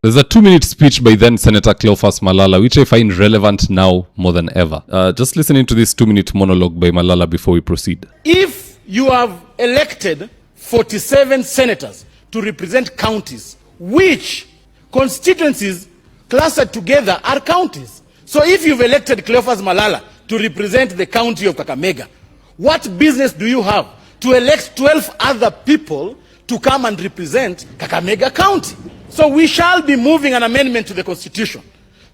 There's a 2-minute speech by then Senator Cleophas Malala, which I find relevant now more than ever. Just listening to this 2-minute monologue by Malala before we proceed. If you have elected 47 senators to represent counties, which constituencies clustered together are counties. So if you've elected Cleophas Malala to represent the county of Kakamega, what business do you have to elect 12 other people to come and represent Kakamega County? So we shall be moving an amendment to the Constitution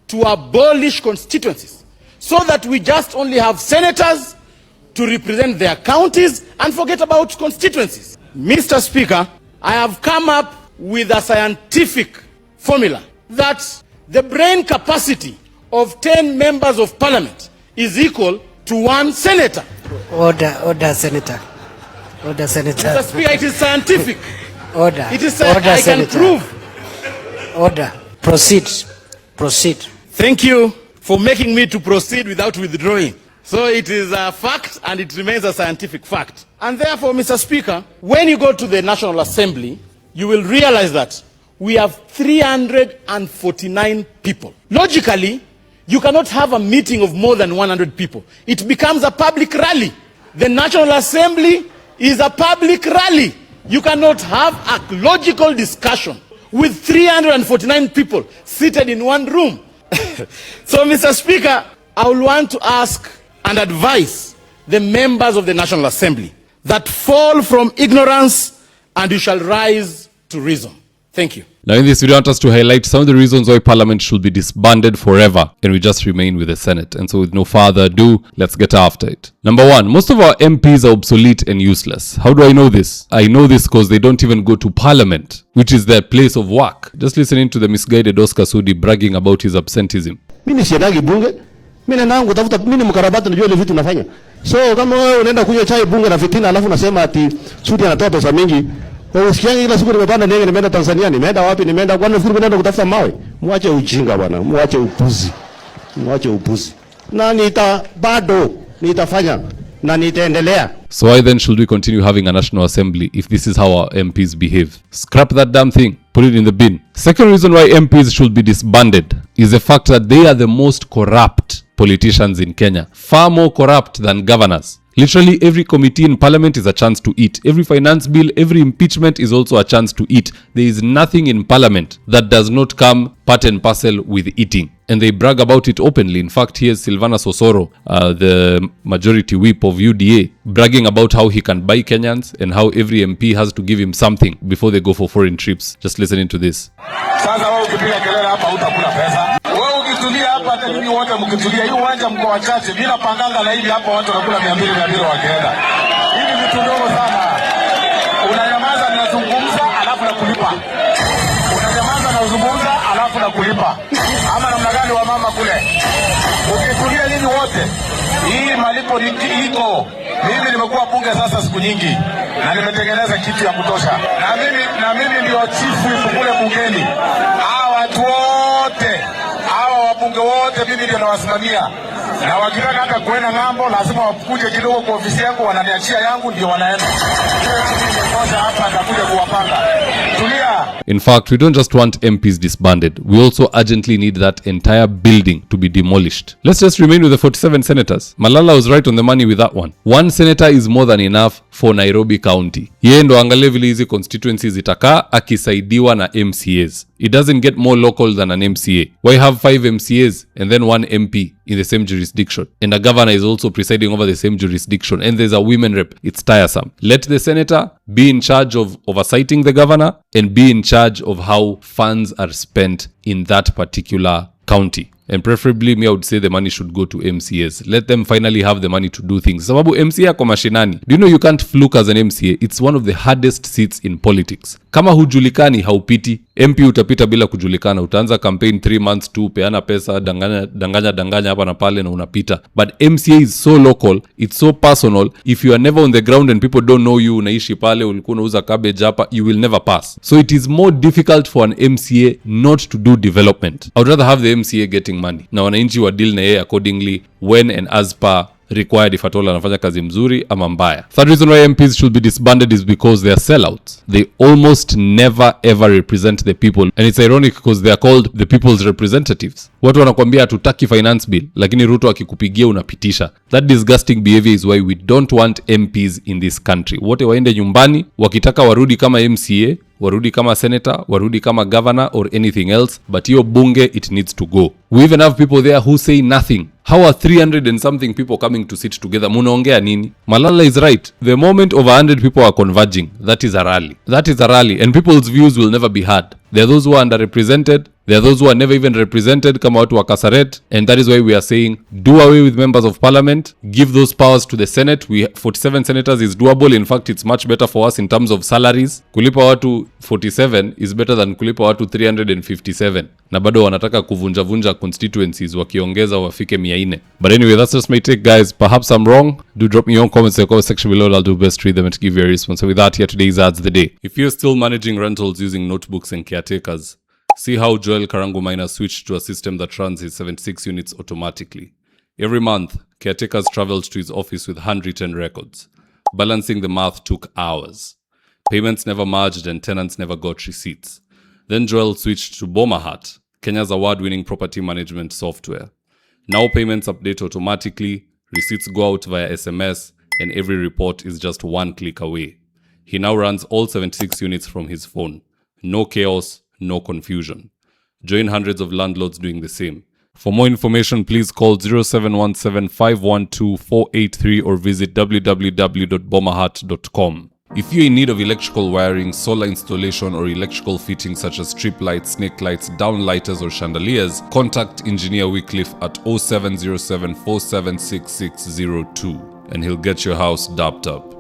to abolish constituencies so that we just only have senators to represent their counties and forget about constituencies. Mr. Speaker, I have come up with a scientific formula that the brain capacity of 10 members of parliament is equal to 1 senator. Order, Senator. Order, Senator. Mr. Speaker, it is scientific. Order. It is Order, I Senator. can prove. Order. Proceed. Thank you for making me to proceed without withdrawing. So it is a fact and it remains a scientific fact. And therefore, Mr. Speaker, when you go to the National Assembly, you will realize that we have 349 people. Logically, you cannot have a meeting of more than 100 people. It becomes a public rally. The National Assembly is a public rally. You cannot have a logical discussion with 349 people seated in one room. So, Mr. Speaker, I will want to ask and advise the members of the National Assembly that fall from ignorance and you shall rise to reason. Thank you. Now in this video, I want us to highlight some of the reasons why Parliament should be disbanded forever and we just remain with the Senate. And so with no further ado, let's get after it. Number 1, most of our MPs are obsolete and useless. How do I know this? I know this because they don't even go to Parliament, which is their place of work. Just listening to the misguided Oscar Sudi bragging about his absenteeism. Mimi siendagi bunge. Mimi nangu tafuta mimi mkarabati najua ile vitu nafanya. So kama wewe unaenda kunywa chai bunge na fitina alafu unasema ati Sudi anatoa pesa mingi. Usikiangi kila siku nimepanda ndege nimeenda Tanzania, nimeenda wapi, nimeenda kwani nafikiri nimeenda kutafuta mawe. Muache ujinga bwana, muache upuzi. Muache upuzi. Na bado nitafanya na nitaendelea. So why then should we continue having a National Assembly if this is how our MPs behave? Scrap that damn thing. Put it in the bin. Second reason why MPs should be disbanded is the fact that they are the most corrupt politicians in Kenya. Far more corrupt than governors. Literally every committee in parliament is a chance to eat. Every finance bill, every impeachment is also a chance to eat. There is nothing in parliament that does not come part and parcel with eating. And they brag about it openly. In fact, here's Silvana Sosoro, the majority whip of UDA, bragging about how he can buy Kenyans and how every MP has to give him something before they go for foreign trips. Just listening to this. Hata nyinyi wote mkitulia hii uwanja mko wachache, bila panganga na hivi hapa watu wanakula 200 wakienda. Hivi vitu ndogo sana. Unanyamaza ninazungumza alafu nakulipa. Unanyamaza na uzungumza alafu nakulipa. Ama namna gani wa mama kule? Ukitulia nyinyi wote, hii malipo iko. Mimi nimekuwa bunge sasa siku nyingi na nimetengeneza kitu ya kutosha. Na mimi ndio chifu kule bungeni. Hawa watu wote wabunge wote mimi ndio nawasimamia, na wakitaka hata kuenda ng'ambo lazima wakuje kidogo kwa ofisi yangu, wananiachia yangu ndio wanaenda. Hapa nitakuja kuwapanga. Tulia. In fact, we don't just want MPs disbanded. We also urgently need that entire building to be demolished. Let's just remain with the 47 senators. Malala was right on the money with that one. One senator is more than enough for Nairobi County. Yeye ndo angalie vile hizi constituencies itakaa akisaidiwa na MCAs. It doesn't get more local than an MCA. Why have 5 MCAs and then 1 MP in the same jurisdiction? And a governor is also presiding over the same jurisdiction. And there's a women rep. It's tiresome. Let the senator be in charge of oversighting the governor and be in charge of how funds are spent in that particular county. And preferably, I would say the money should go to MCAs. Let them finally have the money to do things. Sababu MCA kwa mashinani. Do you know you can't fluke as an MCA? It's one of the hardest seats in politics. Kama hujulikani haupiti, MP utapita bila kujulikana. Utaanza campaign 3 months tu, peana pesa, danganya hapa na pale na unapita. But MCA is so local, it's so personal. If you are never on the ground and people don't know you, unaishi pale, ulikuwa unauza cabbage hapa, you will never pass. So it is more difficult for an MCA not to do development. I would rather have the MCA getting money na wananchi wa deal na yeye accordingly when and as per required if at all anafanya kazi mzuri ama mbaya. Third reason why MPs should be disbanded is because they are sellouts. They almost never ever represent the people, and it's ironic because they are called the people's representatives. Watu wanakuambia hatutaki finance bill, lakini Ruto akikupigia unapitisha. That disgusting behavior is why we don't want MPs in this country. Wote waende nyumbani, wakitaka warudi kama MCA, warudi kama senator, warudi kama governor or anything else, but hiyo bunge, it needs to go. We even have people there who say nothing. How are 300 and something people coming to sit together? Munaongea nini? Malala is right. The moment over 100 people are converging, that is a rally. That is a rally, and people's views will never be heard. There are those who are underrepresented. There are those who are never even represented, kama watu wa Kasaret, and that is why we are saying, do away with members of parliament, give those powers to the Senate. 47 senators is doable. In fact, it's much better for us in terms of salaries. Kulipa watu 47 is better than kulipa watu 357. Na bado wanataka kuvunja constituencies wakiongeza wafike 400. But anyway, that's just my take, guys. Perhaps I'm wrong. Do drop me your own comments in the comment section below. I'll do best to read them and to give you a response. So with that, here today's ads of the day. If you're still managing rentals using notebooks and caretakers, see how Joel Karangu Minor switched to a system that runs his 76 units automatically. Every month, caretakers traveled to his office with handwritten records. Balancing the math took hours. Payments never merged and tenants never got receipts. Then Joel switched to Bomahat, Kenya's award-winning property management software. Now payments update automatically, receipts go out via SMS, and every report is just one click away. He now runs all 76 units from his phone. No chaos, no confusion. Join hundreds of landlords doing the same. For more information, please call 0717-512-483 or visit www.bomahat.com. If you're in need of electrical wiring, solar installation, or electrical fittings such as strip lights, snake lights, downlighters, or chandeliers, contact Engineer Wycliffe at 0707-476602 and he'll get your house dapped up.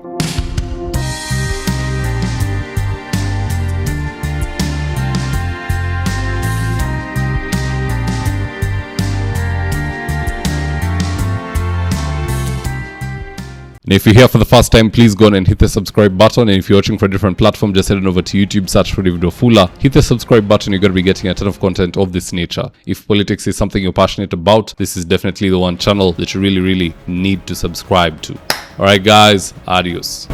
And if you're here for the first time, please go on and hit the subscribe button. And if you're watching for a different platform, just head on over to YouTube, search for David Wafula, hit the subscribe button. You're going to be getting a ton of content of this nature. If politics is something you're passionate about, this is definitely the one channel that you really need to subscribe to. All right, guys, adios.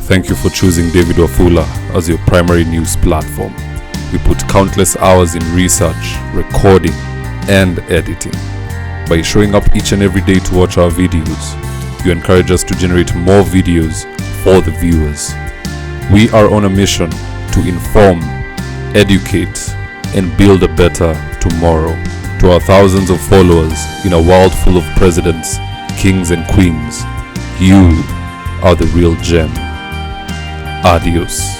Thank you for choosing David Wafula as your primary news platform. We put countless hours in research, recording, and editing. By showing up each and every day to watch our videos, you encourage us to generate more videos for the viewers. We are on a mission to inform, educate, and build a better tomorrow. To our thousands of followers in a world full of presidents, kings, and queens, you are the real gem. Adios.